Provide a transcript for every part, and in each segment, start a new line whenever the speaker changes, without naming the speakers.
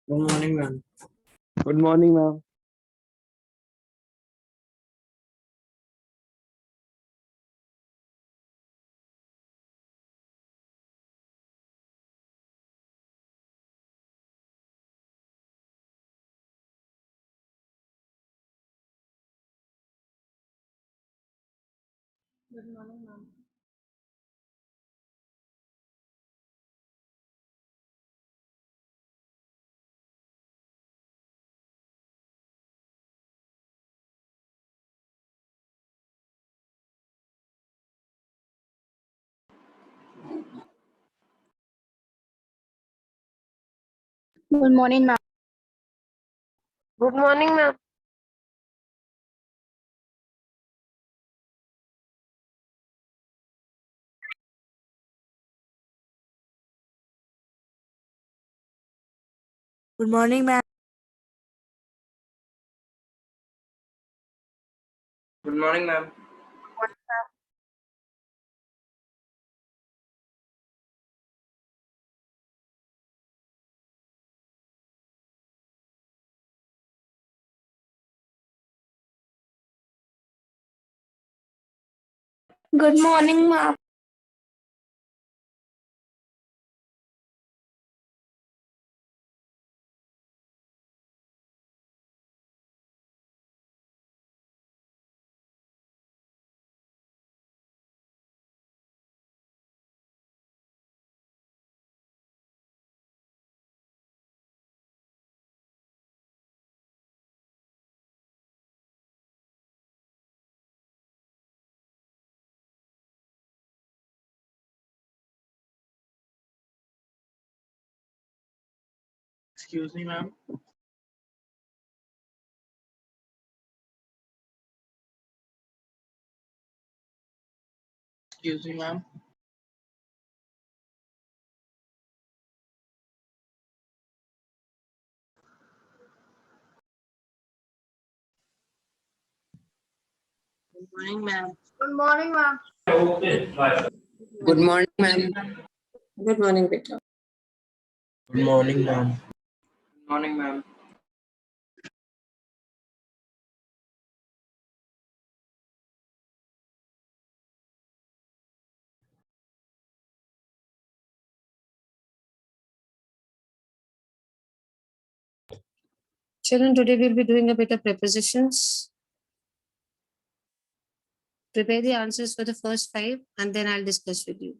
Good morning, ma'am.
Good morning, ma'am.
Good morning, ma'am.
Good morning, ma'am.
Good morning, ma'am.
Good morning, ma'am.
Good morning, ma'am.
Good morning, ma'am.
Excuse me, ma'am. Excuse me, ma'am. Good morning, ma'am.
Good morning, ma'am.
Good morning, ma'am.
Good morning, Peter.
Good morning, ma'am. Good morning, ma'am.
Children, today we'll be doing a bit of prepositions. Prepare the answers for the first 5 and then I'll discuss with you.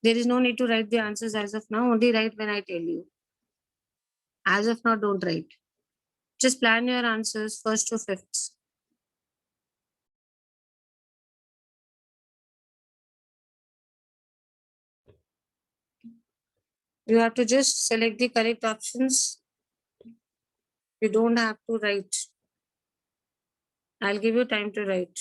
There is no need to write the answers as of now, only write when I tell you. As of now, don't write. Just plan your answers first to fifth. You have to just select the correct options. You don't have to write. I'll give you time to write.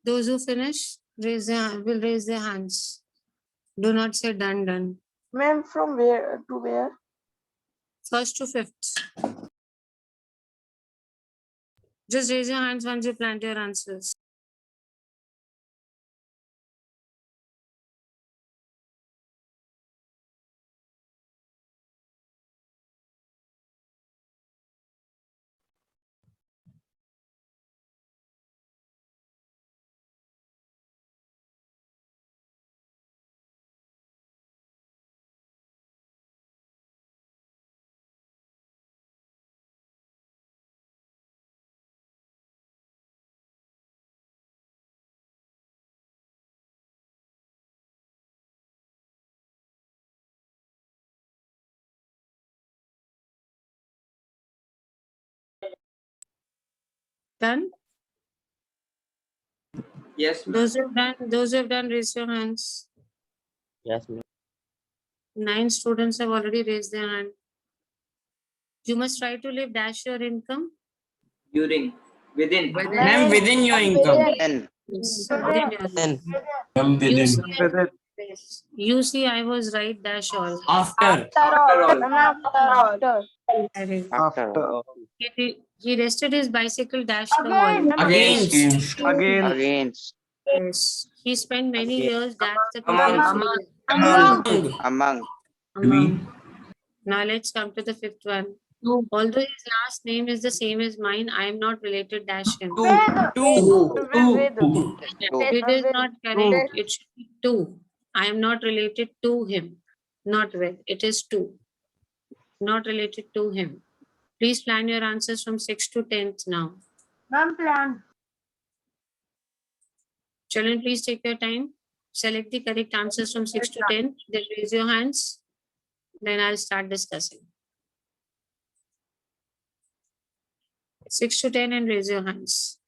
Those who finish, will raise their hands. Do not say done.
Ma'am, from where to where?
First to fifth. Just raise your hands once you planned your answers. Done?
Yes, ma'am.
Those who have done, raise your hands.
Yes, ma'am.
9 students have already raised their hand. You must try to live dash your income.
Within.
Ma'am,
Within your income.
N.
Yes,
Within.
within your
N.
Ma'am,
You
within.
say Yes. You see, I was right. Dash all.
After.
After.
Correct.
After.
He rested his bicycle. Dash the wall.
Against.
Against.
Against.
Yes. He spent many years. Dash the people.
Among.
Middle.
Among.
Among.
Among. Now let's come to the fifth one. Although his last name is the same as mine, I am not related. Dash him.
Two.
It is not correct. It should be two. I am not related to him. Not with. It is two. Not related to him. Please plan your answers from 6th to 10th now.
Ma'am, plan.
Children, please take your time. Select the correct answers from 6th to 10th. Then raise your hands. Then I'll start discussing. 6 to 10 and raise your hands.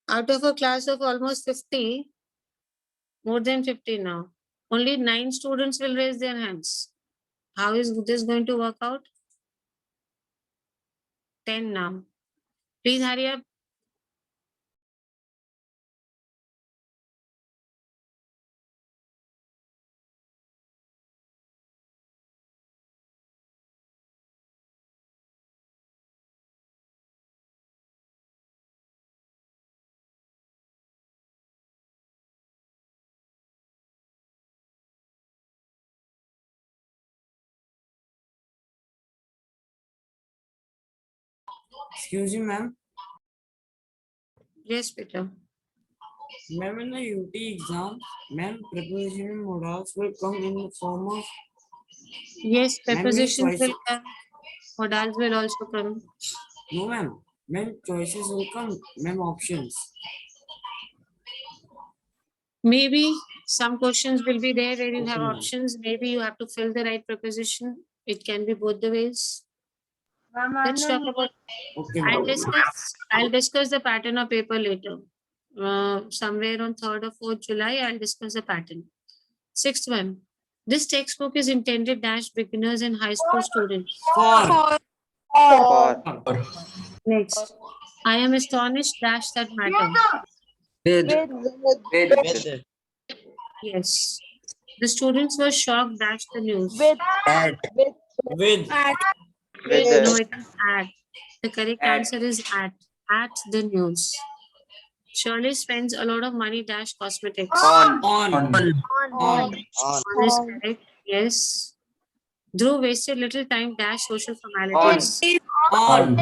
Out of a class of almost 50, more than 50 now, only 9 students will raise their hands. How is this going to work out? 10 now. Please hurry up.
Excuse me, ma'am.
Yes, Peter.
Ma'am, in the UT exam, ma'am, preposition and modals will come in the form of.
Yes,
Ma'am,
prepositions
choices.
will come. Modals will also come.
No, ma'am. Ma'am, choices will come. Ma'am, options.
Maybe some questions will be there where you have
Okay, ma'am.
options. Maybe you have to fill the right preposition. It can be both the ways.
Ma'am,
Let's talk about.
Okay,
I'll
ma'am.
discuss the pattern of paper later. Somewhere on 3rd or 4th July, I'll discuss the pattern. 6th one. This textbook is intended dash beginners and high school students.
For.
For.
Next. I am astonished dash that matter.
With.
Yes. The students were shocked dash the news.
With.
No,
With.
it is at. The correct answer is at. At the news. Shirley spends a lot of money dash cosmetics.
On.
On.
On.
On is correct. Yes. Dhruv wasted little time dash social formalities.
On.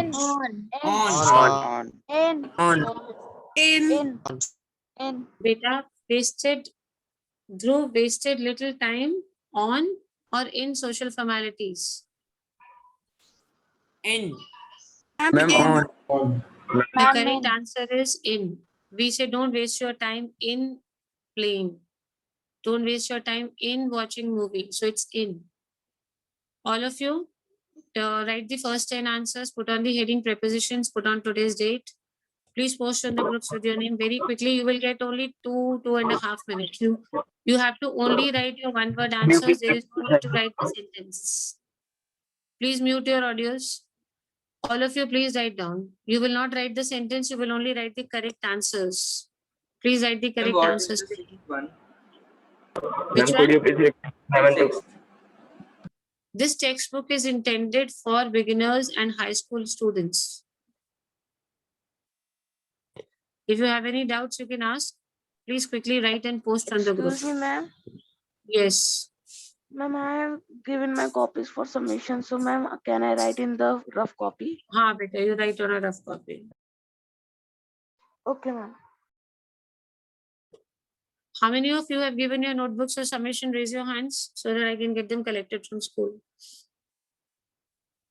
On.
Beta Dhruv wasted little time on or in social formalities.
In.
The correct answer is in. We say don't waste your time in playing. Don't waste your time in watching movie. So it's in. All of you, write the first 10 answers, put on the heading prepositions, put on today's date. Please post on the groups with your name very quickly. You will get only 2.5 minutes. You have to only write your one-word answers. There is no need to write the sentences. Please mute your audios. All of you, please write down. You will not write the sentence. You will only write the correct answers. Please write the correct answers. Which one? This textbook is intended for beginners and high school students. If you have any doubts, you can ask. Please quickly write and post on the group.
Excuse me, ma'am.
Yes.
Ma'am, I have given my copies for submission. So, ma'am, can I write in the rough copy?
Ha, beta, you write on a rough copy.
Okay, ma'am.
How many of you have given your notebooks for submission? Raise your hands so that I can get them collected from school.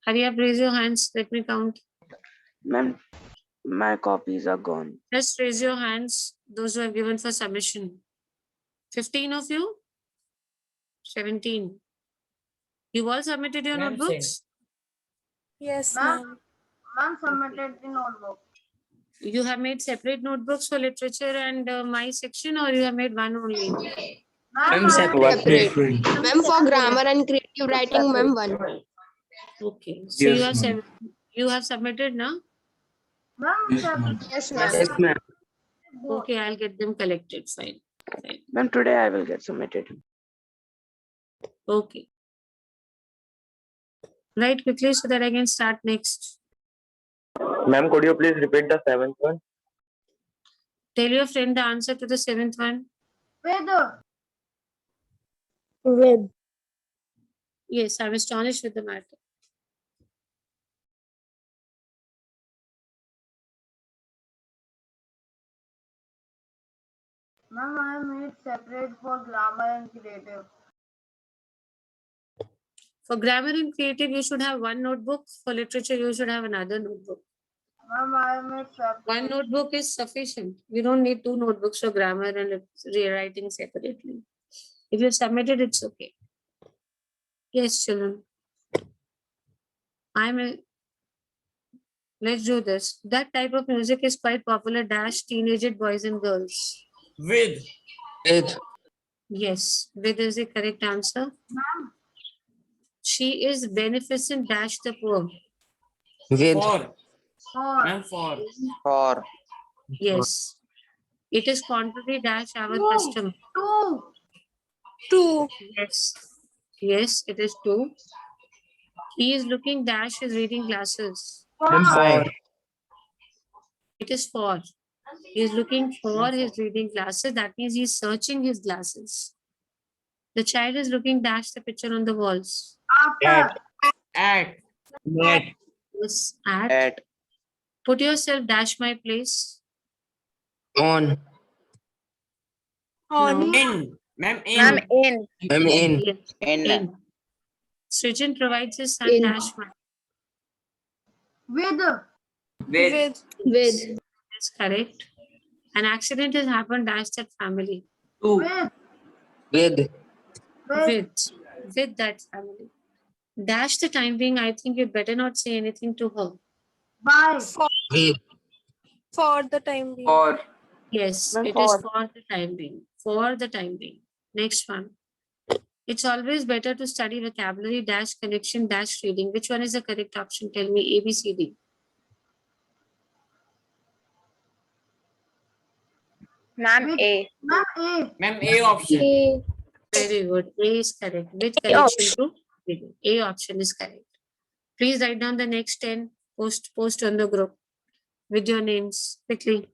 Hurry up, raise your hands. Let me count.
Ma'am, my copies are gone.
Just raise your hands, those who have given for submission. 15 of you? 17. You all submitted your
Ma'am,
notebooks?
Yes, ma'am. Ma'am submitted the notebook.
You have made separate notebooks for literature and my section, or you have made one only?
Ma'am, separate.
Ma'am, for grammar and creative writing, ma'am, one.
Okay. So
Yes,
you have submitted now?
Ma'am,
Yes, ma'am.
Yes, ma'am.
Yes, ma'am.
Okay, I'll get them collected. Fine. Fine.
Ma'am, today I will get submitted.
Okay. Write quickly so that I can start next.
Ma'am, could you please repeat the seventh one?
Tell your friend the answer to the seventh one.
With.
Yes, I'm astonished with the matter.
Ma'am, I made separate for grammar and creative.
For grammar and creative, you should have one notebook. For literature, you should have another notebook.
Ma'am, I made separate.
One notebook is sufficient. You don't need two notebooks for grammar and rewriting separately. If you submit it, it's okay. Yes, children. Let's do this. That type of music is quite popular dash teenaged boys and girls.
With.
Yes, with is the correct answer. She is beneficent dash the poor.
For.
For.
Ma'am, for.
For.
Yes. It is contrary dash our
No.
custom.
Two.
Yes. Yes, it is two. He is looking dash his reading glasses.
For.
It is for. He is looking for his reading glasses. That means he is searching his glasses. The child is looking dash the picture on the walls.
After.
At.
Yes, at.
At.
Put yourself dash my place.
On.
No.
In. Ma'am, in.
in.
Yes,
In.
in. Srijan provides his son
In.
dash my.
With.
With.
With.
That's correct. An accident has happened dash that family.
To.
With.
With that family. Dash the time being, I think you'd better not say anything to her.
By.
For the time being.
For.
Yes,
Ma'am,
it is
for.
for the time being. For the time being. Next one. It's always better to study vocabulary dash connection dash reading. Which one is the correct option? Tell me A, B, C, D.
Ma'am, A. Ma'am, A.
Ma'am, A option.
A.
Very good. A is correct. With connection to reading. A option is correct. Please write down the next 10. Post on the group with your names quickly.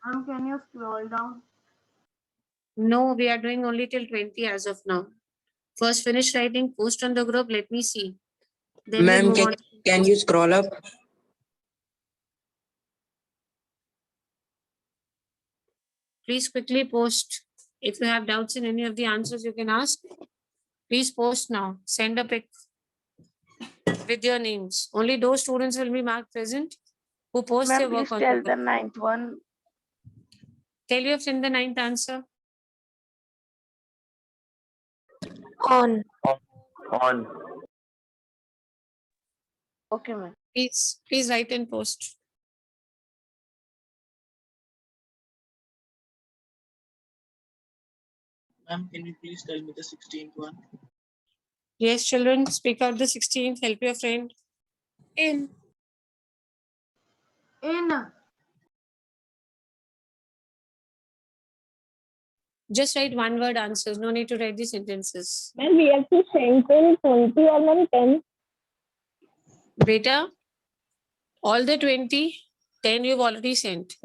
Ma'am, can you scroll down?
No, we are doing only till 20 as of now. First finish writing, post on the group. Let me see. Then we'll
Ma'am,
move on.
can you scroll up?
Please quickly post. If you have doubts in any of the answers, you can ask. Please post now. Send a pic with your names. Only those students will be marked present who post their
Ma'am,
work
please
on
tell
the
the
group.
ninth one.
Tell your friend the ninth answer.
On.
On.
Okay, ma'am.
Please write and post.
Ma'am, can you please tell me the 16th one?
Yes, children, speak out the 16th. Help your friend.
In.
In.
Just write one word answers. No need to write the sentences.
Ma'am, we have to send till 20 or ma'am 10.
Beta, all the 20, 10 you've already sent.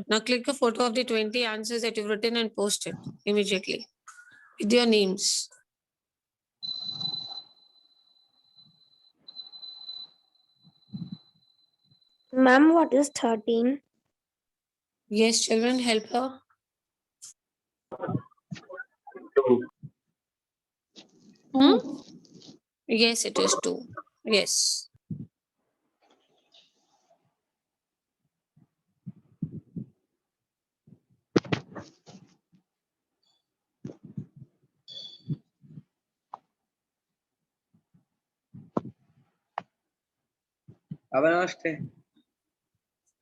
Now click a photo of the 20 answers that you've written and post it immediately with your names.
Ma'am, what is 13?
Yes, children, help her.
2.
Yes, it is 2. Yes.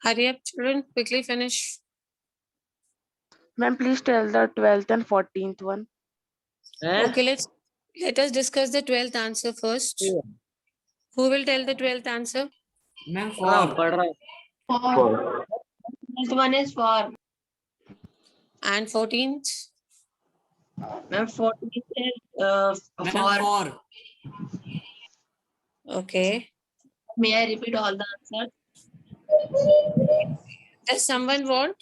Hurry up, children. Quickly finish.
Ma'am, please tell the 12th and 14th one.
Okay, let us discuss the 12th answer first. Who will tell the 12th answer?
Ma'am, for.
For. This one is for.
And 14th?
Ma'am, 14 is
Ma'am,
for.
for.
Okay.
May I repeat all the answers?
Does someone want?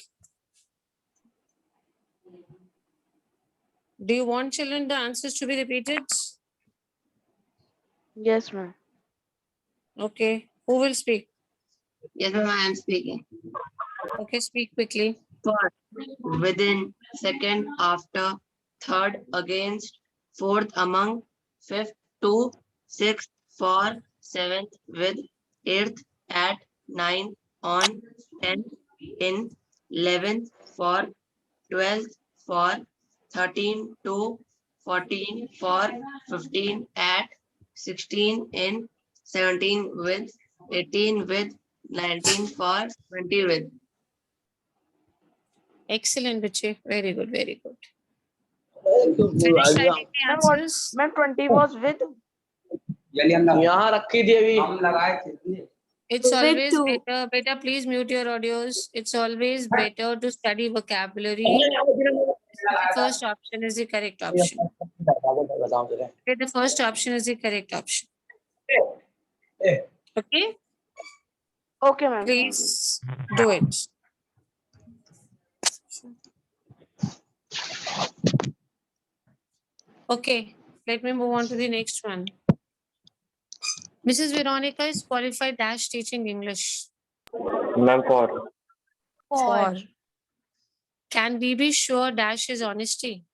Do you want children the answers to be repeated?
Yes, ma'am.
Okay. Who will speak?
Yes, ma'am, I am speaking.
Okay, speak quickly.
For, within, second, after, third, against, fourth, among, fifth, to, sixth, for, seventh, with, eighth, at, ninth, on, 10th, in, 11th, for, 12th, for, 13, to, 14, for, 15, at, 16, in, 17, with, 18, with, 19, for, 20, with.
Excellent, Bichi. Very good, very good. Finish writing the
Ma'am, what?
answers.
Ma'am, 20 was with.
यहाँ रखी थी अभी
It's
With
always
two.
better. Better, please mute your audios. It's always better to study vocabulary. The first option is the correct option. Okay, the first option is the correct option. Okay,
Okay, ma'am.
please do it. Okay, let me move on to the next one. Mrs. Veronica is qualified dash teaching English.
Ma'am, for.
For. Can we be sure dash is honesty?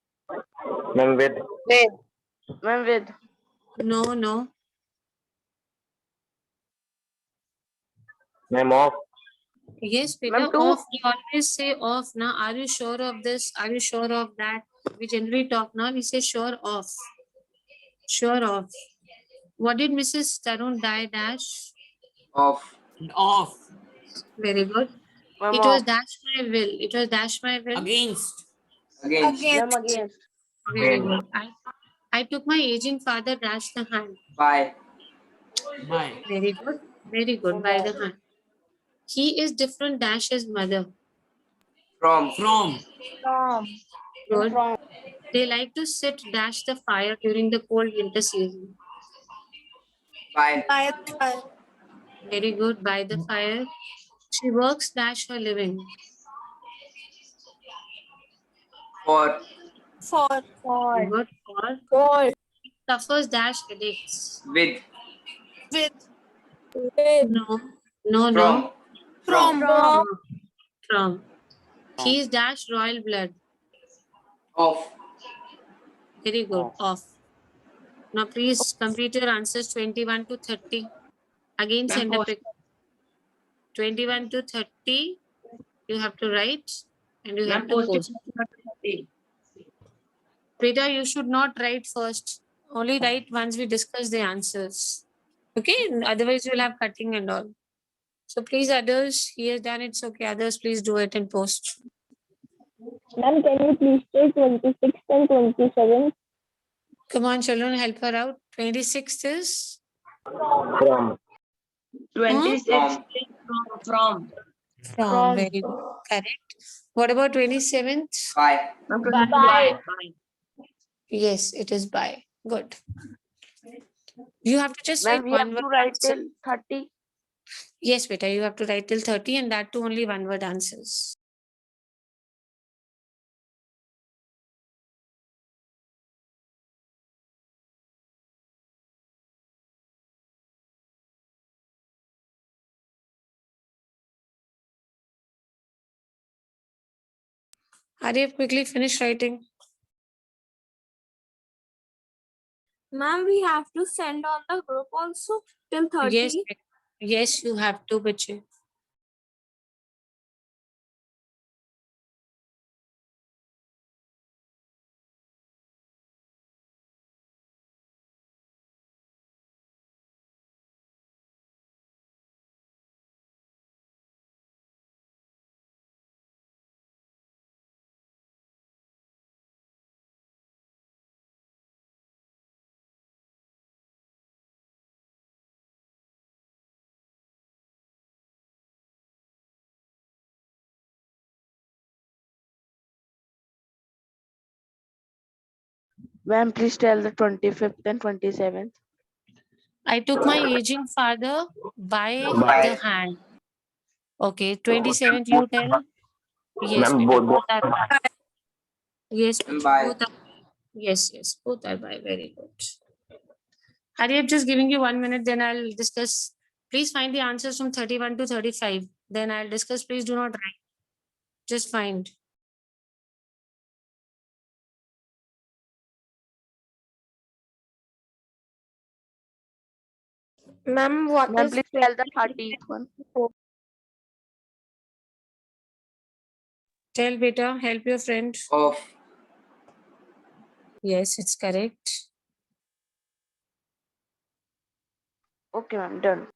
Ma'am, with.
Ma'am, with.
No, no.
Ma'am, off.
Yes, Peter,
Ma'am, two.
off. We always say off. Now, are you sure of this? Are you sure of that? We generally talk now. We say sure of. Sure of. What did Mrs. Tarun die dash?
off
Off.
Very good.
Ma'am,
It was
off.
dash my will. It was dash my will.
Against.
against
Ma'am, against.
Very good. I took my aging father dash the hand.
by
By.
Very good. Very good. By the hand. He is different dash his mother.
from
From.
Good.
From.
They like to sit dash the fire during the cold winter season.
by
By the fire.
Very good. By the fire. She works dash her living.
for
For.
Very good. For.
For.
Suffers dash headaches.
with
With. With.
No. No, no.
from
From.
From. He is dash royal blood.
off
Very good. Off. Now please complete your answers 21 to 30. Again
Ma'am,
send a
post.
pic. 21 to 30. You have to write and you have to post. Peter, you should not write first. Only write once we discuss the answers. Okay? Otherwise, you'll have cutting and all. So please, others, he has done it's okay. Others, please do it and post.
Ma'am, can you please take 26 and 27?
Come on, children, help her out. 26th is
From.
26 from.
from. Very good. Correct. What about 27th?
by
By.
Yes, it is by. Good. You have to just
Ma'am,
write
we have
one
to
word
write
answer.
till 30.
Yes, beta, you have to write till 30 and that too only one word answers. Arif, quickly finish writing.
Ma'am, we have to send on the group also till 30.
Yes, yes, you have to, Bichi.
Ma'am, please tell the 25th and 27th.
I took my aging father by
By.
the hand. Okay, 27th you tell. Yes,
Ma'am,
beta,
both.
both are by. Yes,
Ma'am,
beta,
by.
both are. Yes, both are by. Very good. Hari, I'm just giving you 1 minute, then I'll discuss. Please find the answers from 31 to 35. Then I'll discuss. Please do not write. Just find.
Ma'am, what
Ma'am,
is
please tell the 30th one.
Tell beta, help your friend.
Of.
Yes, it's correct.
Okay, ma'am, done.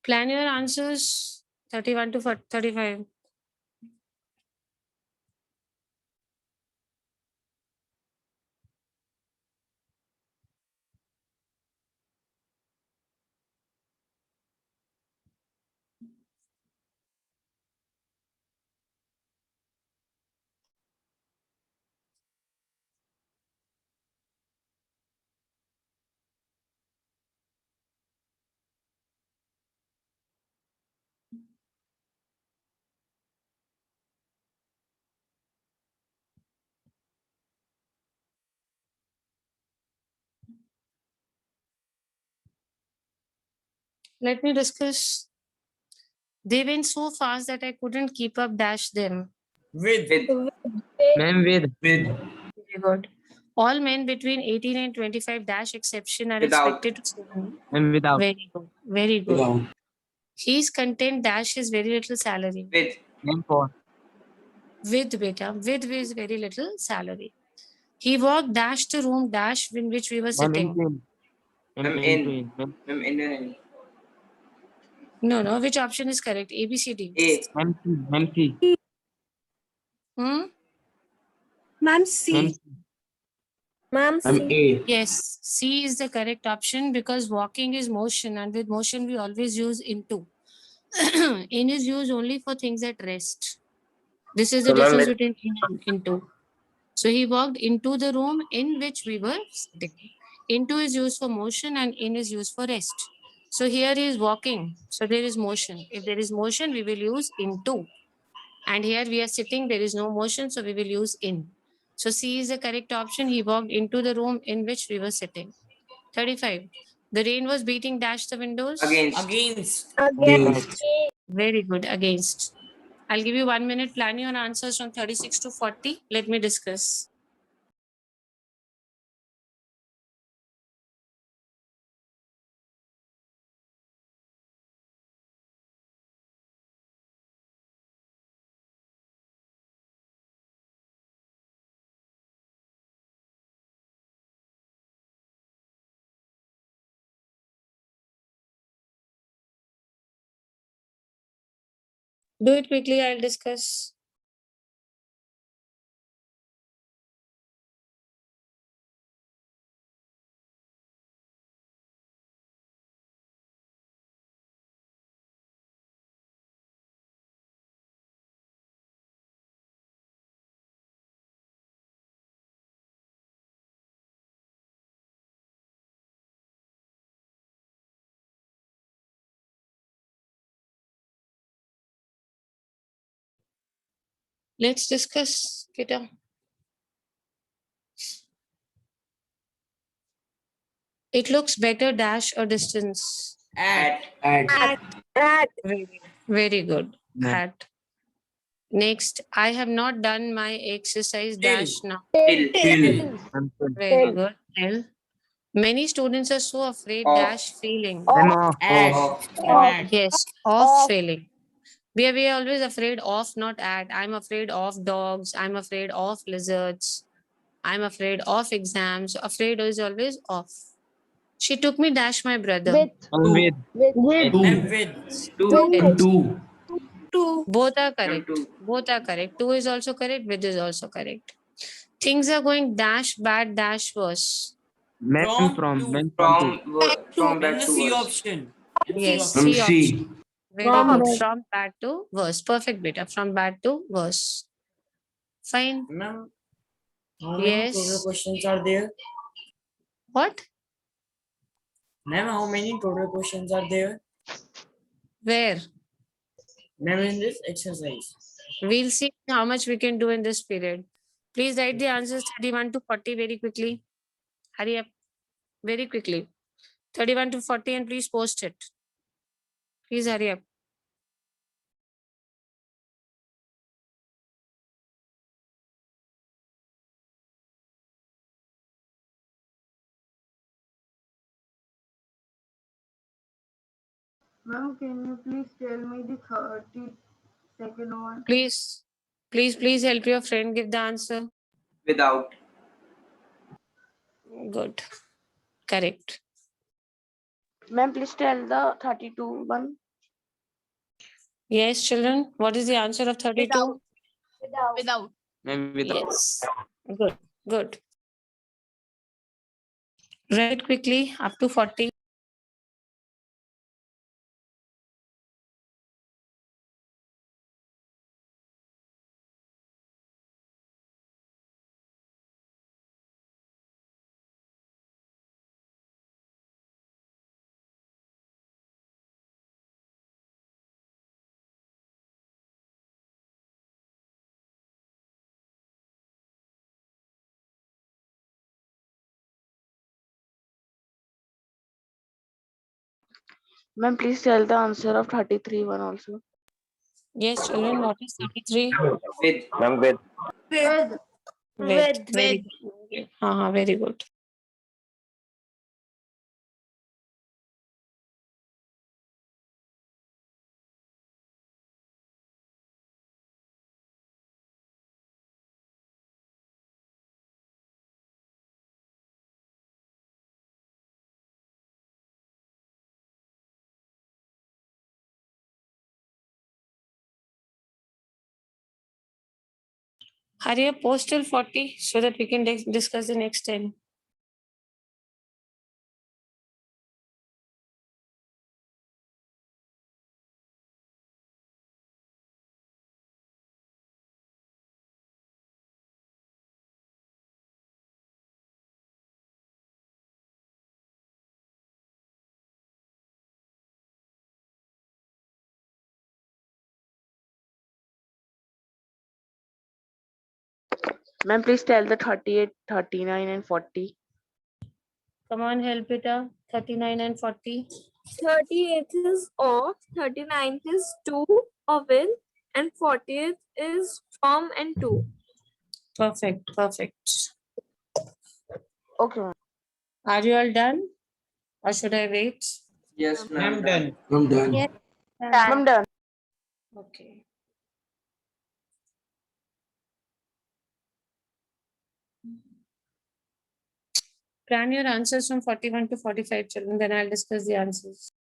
Plan your answers 31 to 35. Let me discuss. They went so fast that I couldn't keep up, dash them.
With.
Ma'am, with.
With.
Very good. All men between 18 and 25 dash exception are
Without.
expected to swim.
Ma'am, without.
Very good. Very good.
Without.
He is content dash his very little salary.
With.
Ma'am, for.
With beta. With his very little salary. He walked dash the room dash in which we were
Ma'am,
sitting.
in. Ma'am,
Ma'am,
in.
in.
Ma'am,
Ma'am, in.
No. Which option is correct? A, B, C, D.
A.
ma'am, C. Ma'am, C.
Hmm?
Ma'am
Ma'am,
C?
C.
Ma'am
I'm
C.
A.
Yes, C is the correct option because walking is motion, and with motion we always use into. In is used only for things at rest. This is the
So, ma'am,
difference between in and into. So he walked into the room in which we were sitting. Into is used for motion and in is used for rest. So here he is walking. So there is motion. If there is motion, we will use into. And here we are sitting, there is no motion, so we will use in. So C is the correct option. He walked into the room in which we were sitting. 35. The rain was beating dash the windows.
Against.
Against.
Against.
Very good. Against. I'll give you 1 minute. Plan your answers from 36 to 40. Let me discuss. Do it quickly. I'll discuss. Let's discuss, Kita. It looks better dash or distance.
At.
Very good.
Ma'am.
At. Next, I have not done my exercise dash now.
Till.
Ma'am, till.
Very good. L. Many students are so afraid
Of.
dash failing.
Ma'am, off.
At.
Of.
At.
Yes, of failing. We are always afraid of, not at. I'm afraid of dogs. I'm afraid of lizards. I'm afraid of exams. Afraid is always off. She took me dash my brother.
Ma'am, with.
And with.
Two.
And two.
Both are correct.
Two.
Both are correct. Two is also correct. With is also correct. Things are going dash bad dash worse.
Ma'am,
From
from.
to.
Ma'am,
From. From
And
back
the
to
C
worse.
option.
Yes,
From
C option. Very
From
good.
bad.
From bad to worse. Perfect, beta. From bad to worse. Fine.
Ma'am, how many total
Yes.
questions are there?
What?
Ma'am, how many total questions are there?
Where?
Ma'am, in this exercise.
We'll see how much we can do in this period. Please write the answers 31 to 40 very quickly. Hurry up. Very quickly. 31 to 40 and please post it. Please hurry up.
Ma'am, can you please tell me the 32nd one?
Please help your friend give the answer.
Without.
Good. Correct.
Ma'am, please tell the 32 one.
Yes, children. What is the answer of 32?
Without.
Ma'am, without.
Yes. Good. Good. Write quickly up to 40.
Ma'am, please tell the answer of 33 one also.
Yes, children. What is 33?
With.
Ma'am, with.
With. Very good. Very good. Hurry up, post till 40 so that we can discuss the next 10.
Ma'am, please tell the 38, 39 and 40.
Come on, help it out. 39 and 40.
38th is of, 39th is to or with, and 40th is from and to.
Perfect.
Okay, ma'am.
Are you all done? Or should I wait?
Yes, ma'am.
Ma'am, done.
I'm done.
Yes.
I'm done.
Okay. Plan your answers from 41 to 45, children. Then I'll discuss the answers.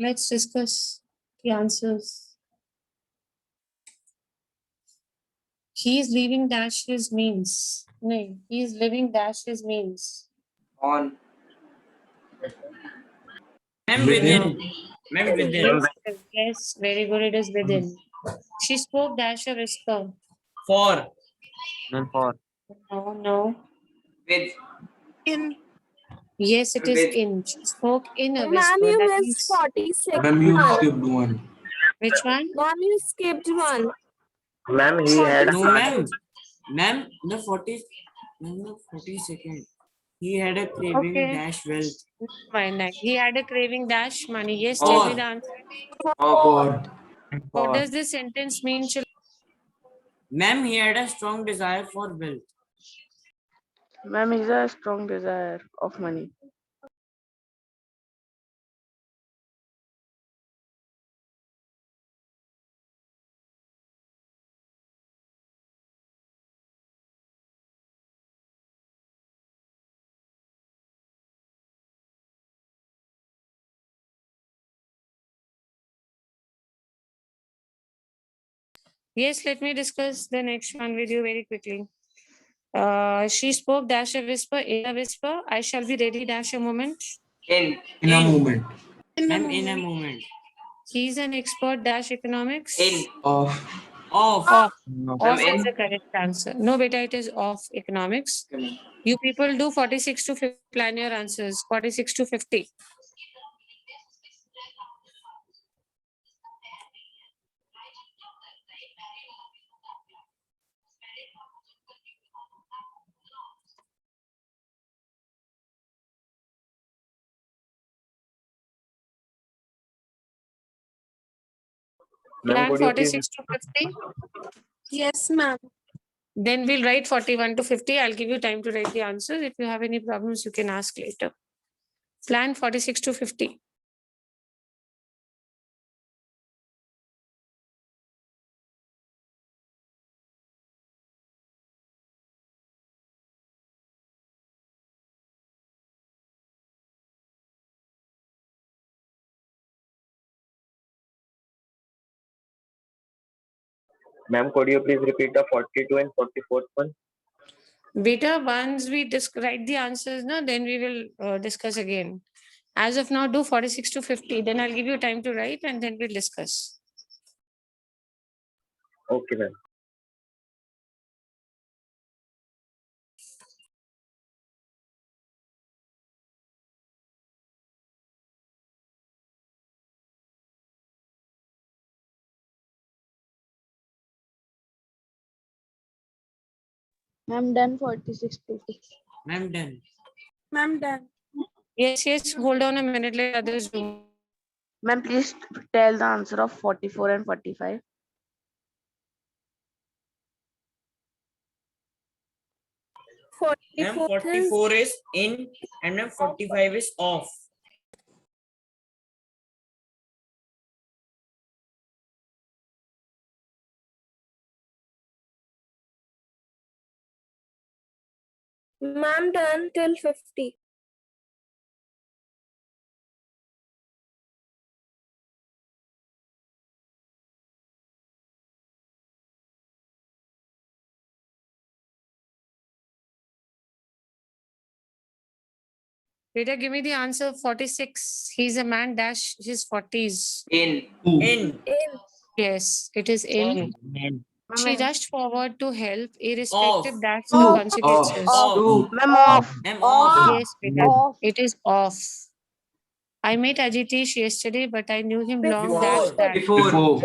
Let's discuss the answers. He is leaving dash his means. No, he is living dash his means.
On.
Ma'am, within. Ma'am, within.
Yes, very good. It is within. She spoke dash a whisper.
For.
Ma'am, for.
No.
With.
Yes, it is
With.
in. She spoke in a
Ma'am,
whisper.
you
That
missed
means
46th one.
one.
which one?
Ma'am, you skipped one.
Ma'am, he had a
No,
heart.
ma'am. Ma'am, the 42nd. He had a craving
Okay.
dash wealth.
Fine. Like, he had a craving dash money. Yes, tell me
Or,
the answer.
or.
What does this sentence mean?
Ma'am, he had a strong desire for wealth.
Ma'am, is a strong desire of money.
Yes, let me discuss the next one with you very quickly. She spoke dash a whisper, in a whisper. I shall be ready dash a moment.
In.
In a moment. Ma'am, in a moment.
He's an expert dash economics.
In.
Off.
Off.
Ma'am,
Off is
in.
the correct answer. No, beta, it is off economics. You people do 46 to 50. Plan your answers. 46 to 50.
Ma'am,
Plan
could you please
46 to 50.
Yes, ma'am.
Then we'll write 41 to 50. I'll give you time to write the answers. If you have any problems, you can ask later. Plan 46 to 50.
Ma'am, could you please repeat the 42 and 44th one?
Beta, once we write the answers, no, then we will discuss again. As of now, do 46 to 50. Then I'll give you time to write and then we'll discuss.
Okay, ma'am.
Ma'am, done 46 to 50.
Ma'am, done.
Ma'am, done.
Yes, yes. Hold on a minute. Let others do.
Ma'am, please tell the answer of 44 and 45.
Ma'am,
44th is
44 is in and ma'am 45 is off.
ma'am done till 50.
Beta, give me the answer. 46. He's a man dash his 40s.
In.
In.
In.
Yes, it is in. She rushed forward to help, irrespective
Off.
dash
Off.
consequences.
Off.
Ma'am, off.
Ma'am, off.
Yes, Beta.
Off.
It is off. I met Ajitish yesterday, but I knew him long
Before.
that.
Before.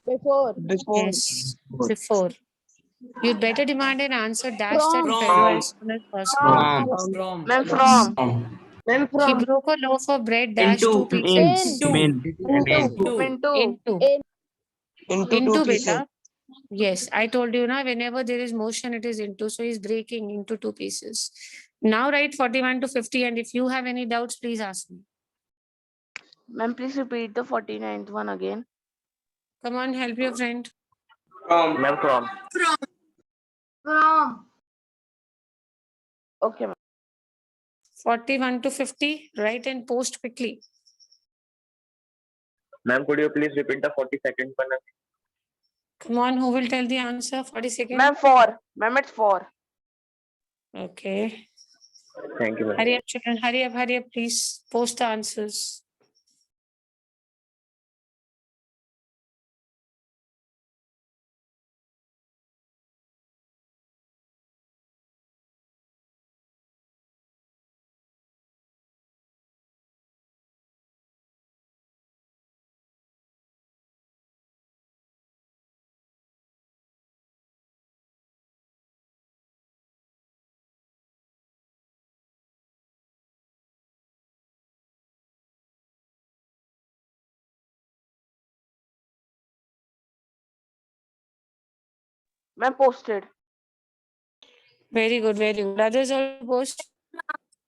Before.
Yes, before. You'd better demand an answer dash that
From.
fellow as soon as possible.
From.
Ma'am, from.
Ma'am,
He
from.
broke a loaf of bread dash two
In.
pieces.
Into.
Into.
Into beta. Yes, I told you now, whenever there is motion, it is into. So he's breaking into two pieces. Now write 41 to 50. And if you have any doubts, please ask me.
Ma'am, please repeat the 49th one again.
Come on, help your friend.
From.
Ma'am, from.
From.
Okay, ma'am.
41 to 50. Write and post quickly.
Ma'am, could you please repeat the 42nd one?
Come on, who will tell the answer? 42nd.
Ma'am, 4. Ma'am, it's 4.
Okay.
Thank you, ma'am.
Hurry up, children. Hurry up, please. Post the answers.
Ma'am, posted.
Very good, very good. Others also post.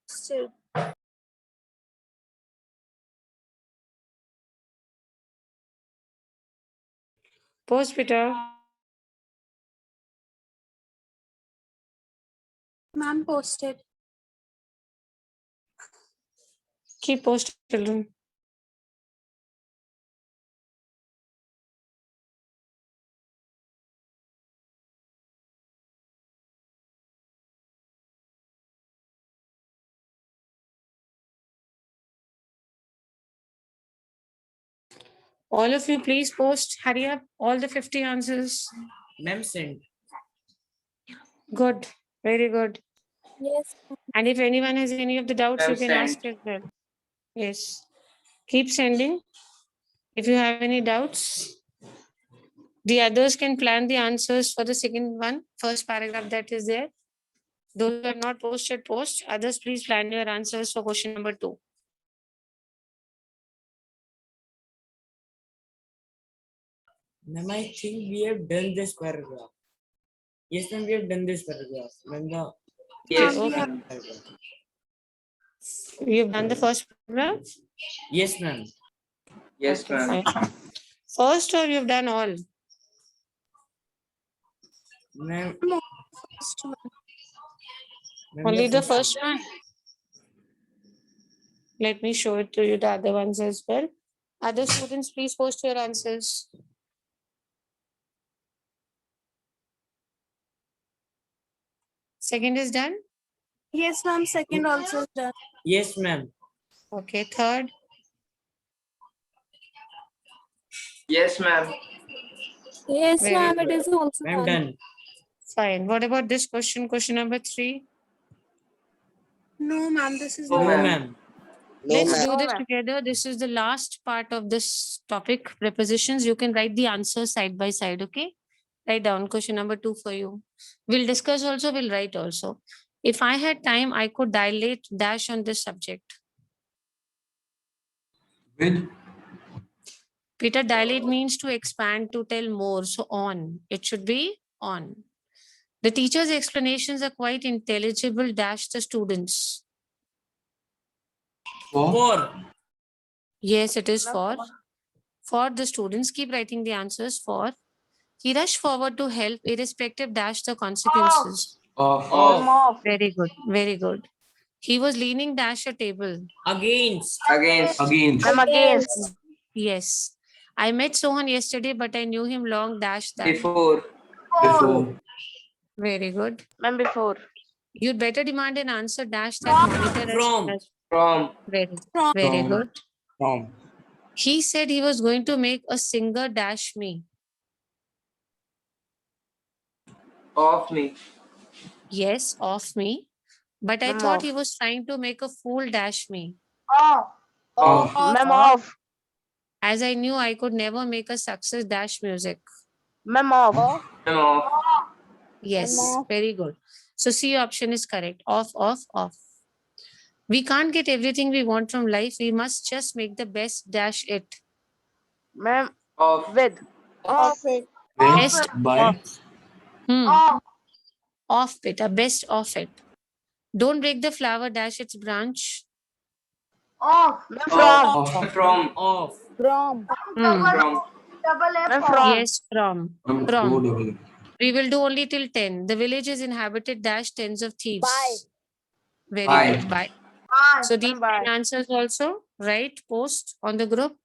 Still.
Post, Peter.
Ma'am posted.
Keep post, children. All of you, please post. Hurry up. All the 50 answers.
Ma'am sent.
Good. Very good.
Yes.
And if anyone has any of the doubts, you
Ma'am,
can ask as well. Yes. Keep sending. If you have any doubts, the others can plan the answers for the second one, first paragraph that is there. Those who have not posted, post. Others, please plan your answers for question number 2.
Ma'am, I think we have done this paragraph. Yes, ma'am, we have done this paragraph. Ma'am, the
Yes,
Okay.
ma'am.
paragraph.
You've done the first paragraph?
Yes, ma'am.
Yes,
Okay,
ma'am.
fine. First, or you've done all?
Ma'am,
First one.
ma'am,
Only the
first
first one? Let me show it to you, the other ones as well. Other students, please post your answers. Second is done?
Yes, ma'am. Second also is done.
Yes, ma'am.
Okay, third.
Yes, ma'am.
Yes,
Very
ma'am. It
good.
is also
Ma'am,
done.
done.
Fine. What about this question, question number 3?
No, ma'am. This is
No,
No,
not.
ma'am.
Let's do
No,
this
ma'am.
together. This is the last part of this topic, prepositions. You can write the answers side by side, okay? Write down question number 2 for you. We'll discuss also, we'll write also. If I had time, I could dilate dash on this subject.
With.
Peter, dilate means to expand, to tell more. So on. It should be on. The teacher's explanations are quite intelligible dash the students.
For.
Yes, it is
Ma'am,
for the students. Keep writing the answers for. He rushed forward to help, irrespective dash the consequences.
Of.
Of.
off.
Very good, very good. He was leaning dash a table.
Against.
Against.
Against.
Ma'am, against.
Yes. I met Sohan yesterday, but I knew him long dash that.
Before.
Before.
Very good.
Ma'am, before.
You'd better demand an answer dash that monitor as
From.
soon as-
From.
Very
From.
good.
From.
He said he was going to make a singer dash me.
Of me.
Yes, off me. But I
Ma'am,
thought
off.
he was trying to make a fool dash me.
Of.
Ma'am, off.
As I knew I could never make a success dash music.
Ma'am, off.
I'm off.
Yes, very good. So C option is correct. Off, off, off. We can't get everything we want from life. We must just make the best dash it.
Ma'am,
Of.
with.
Off it.
Best
By.
off it, a best of it. Don't break the flower dash its branch.
Ma'am,
Of.
from.
From.
Of.
From.
Hmm.
From.
Ma'am, from.
Yes, from.
From.
From. We will do only till 10. The village is inhabited dash tens of thieves.
By.
Very
By.
good. Bye. So these
Bye.
10 answers also, right? Post on the group.